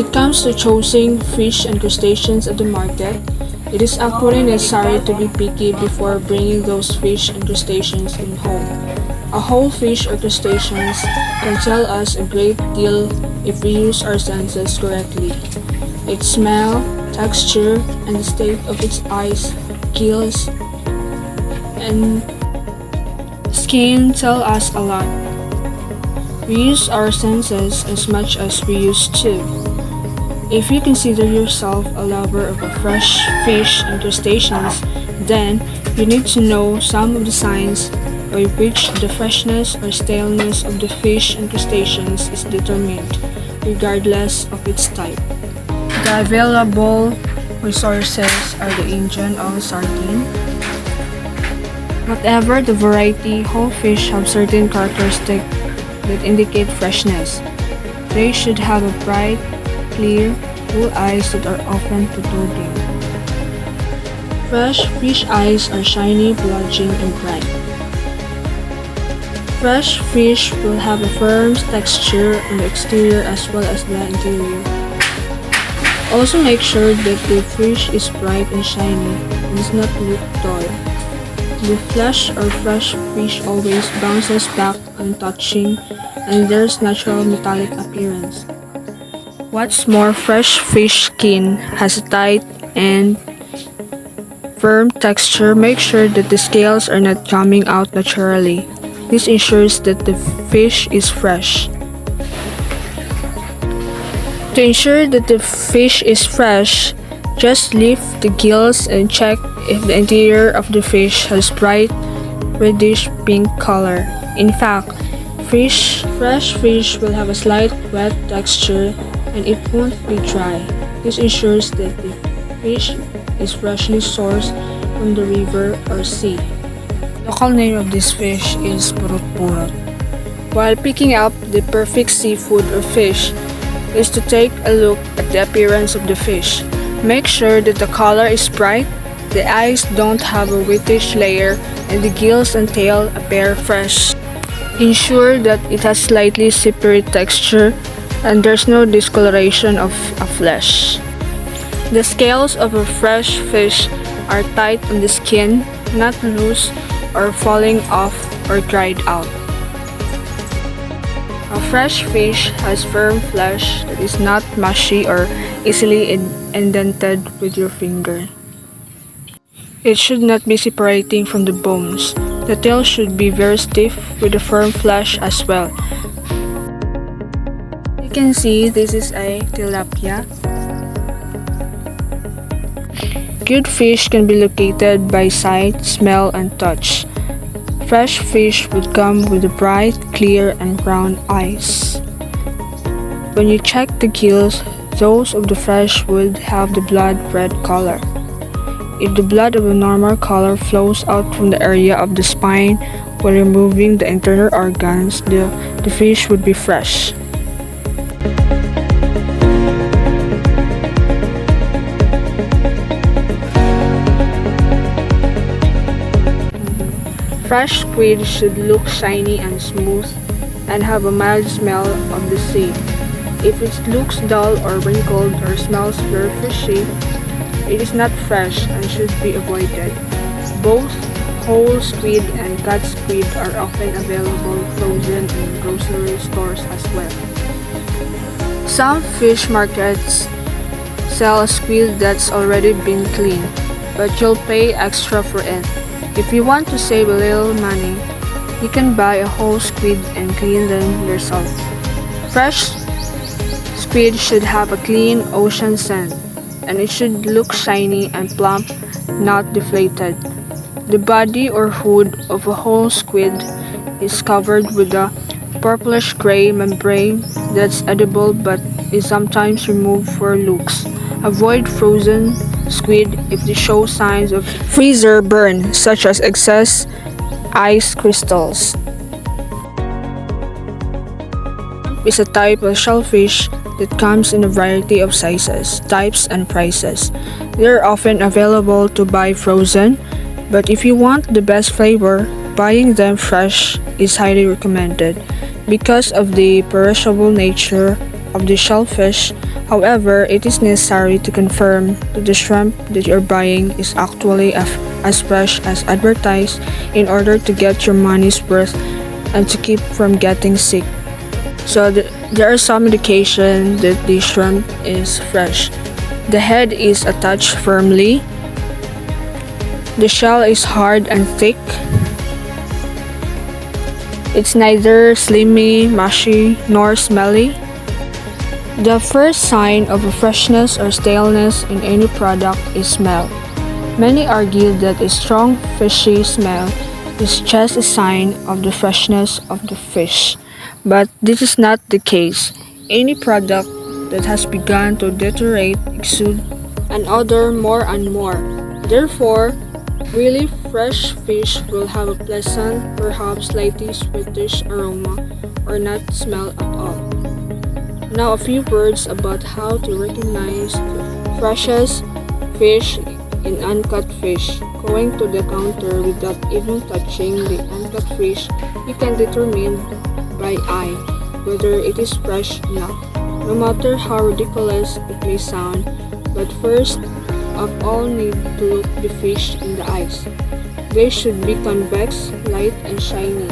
it comes to choosing fish and crustaceans at the market, it is actually necessary to be picky before bringing those fish and crustaceans in home. A whole fish or crustaceans can tell us a great deal if we use our senses correctly. Its smell, texture, and the state of its eyes, gills, and skin tell us a lot. We use our senses as much as we used to. If you consider yourself a lover of fresh fish and crustaceans, then you need to know some of the signs by which the freshness or staleness of the fish and crustaceans is determined, regardless of its type. The available resources are the Indian or sardine. Whatever the variety, whole fish have certain characteristics that indicate freshness. They should have a bright, clear, blue eyes that are often protruding. Fresh fish eyes are shiny, bulging, and bright. Fresh fish will have a firm texture on the exterior as well as the interior. Also make sure that the fish is bright and shiny and does not look dull. The flesh or fresh fish always bounces back on touching and there's natural metallic appearance. What's more, fresh fish skin has a tight and firm texture. Make sure that the scales are not coming out naturally. This ensures that the fish is fresh. To ensure that the fish is fresh, just lift the gills and check if the interior of the fish has bright reddish pink color. In fact, fresh fish will have a slight wet texture and it won't be dry. This ensures that the fish is freshly sourced from the river or sea. The local name of this fish is purut-purut. While picking up the perfect seafood or fish is to take a look at the appearance of the fish. Make sure that the color is bright, the eyes don't have a whitish layer, and the gills and tail appear fresh. Ensure that it has slightly separate texture and there's no discoloration of a flesh. The scales of a fresh fish are tight on the skin, not loose or falling off or dried out. A fresh fish has firm flesh that is not mushy or easily indented with your finger. It should not be separating from the bones. The tail should be very stiff with a firm flesh as well. You can see this is a tilapia. Good fish can be located by sight, smell, and touch. Fresh fish would come with bright, clear, and brown eyes. When you check the gills, those of the fresh would have the blood red color. If the blood of a normal color flows out from the area of the spine while removing the internal organs, the fish would be fresh. Fresh squid should look shiny and smooth and have a mild smell of the sea. If it looks dull or wrinkled or smells very fishy, it is not fresh and should be avoided. Both whole squid and cut squid are often available frozen in grocery stores as well. Some fish markets sell a squid that's already been cleaned, but you'll pay extra for it. If you want to save a little money, you can buy a whole squid and clean them yourself. Fresh squid should have a clean ocean scent, and it should look shiny and plump, not deflated. The body or hood of a whole squid is covered with a purplish-gray membrane that's edible but is sometimes removed for looks. Avoid frozen squid if they show signs of freezer burn, such as excess ice crystals. Is a type of shellfish that comes in a variety of sizes, types, and prices. They are often available to buy frozen, but if you want the best flavor, buying them fresh is highly recommended. Because of the perishable nature of the shellfish, However, it is necessary to confirm that the shrimp that you're buying is actually as fresh as advertised in order to get your money's worth and to keep from getting sick. So there are some indication that the shrimp is fresh. The head is attached firmly. The shell is hard and thick. It's neither slimy, mushy, nor smelly. The first sign of a freshness or staleness in any product is smell. Many argue that a strong fishy smell is just a sign of the freshness of the fish. But this is not the case. Any product that has begun to deteriorate exudes an odor more and more. Therefore, really fresh fish will have a pleasant, perhaps slightly sweetish aroma or not smell at all. Now a few words about how to recognize the freshest fish in uncut fish. Going to the counter without even touching the uncut fish, you can determine by eye whether it is fresh enough. No matter how ridiculous it may sound, but first of all need to look the fish in the eyes. They should be convex, light, and shiny.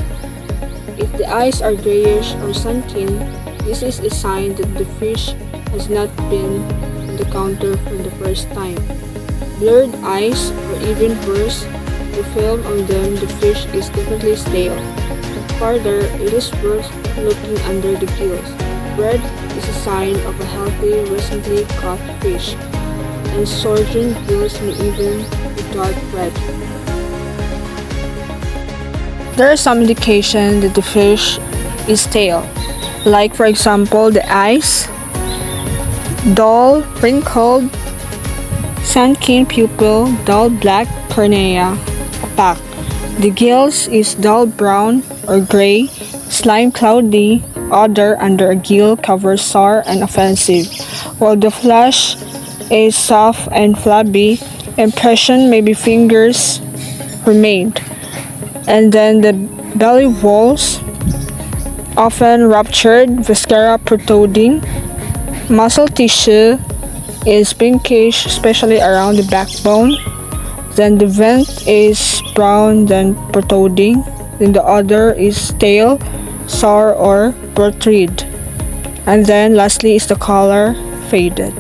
If the eyes are grayish or sunken, this is a sign that the fish has not been on the counter for the first time. Blurred eyes, or even worse, the film on them, the fish is definitely stale. Further, it is worth looking under the gills. Red is a sign of a healthy, recently caught fish, and surgeon gills may even be dark red. There is some indication that the fish is stale. Like for example, the eyes, dull, wrinkled, sunken pupil, dull black cornea, opaque. The gills is dull brown or gray, slime cloudy, odor under a gill cover sour and offensive, while the flesh is soft and flabby. Impression maybe fingers remained, and then the belly walls often ruptured, viscera protruding. Muscle tissue is pinkish, especially around the backbone. Then the vent is brown, then protruding. Then the odor is stale, sour, or putrid. And then lastly is the color faded.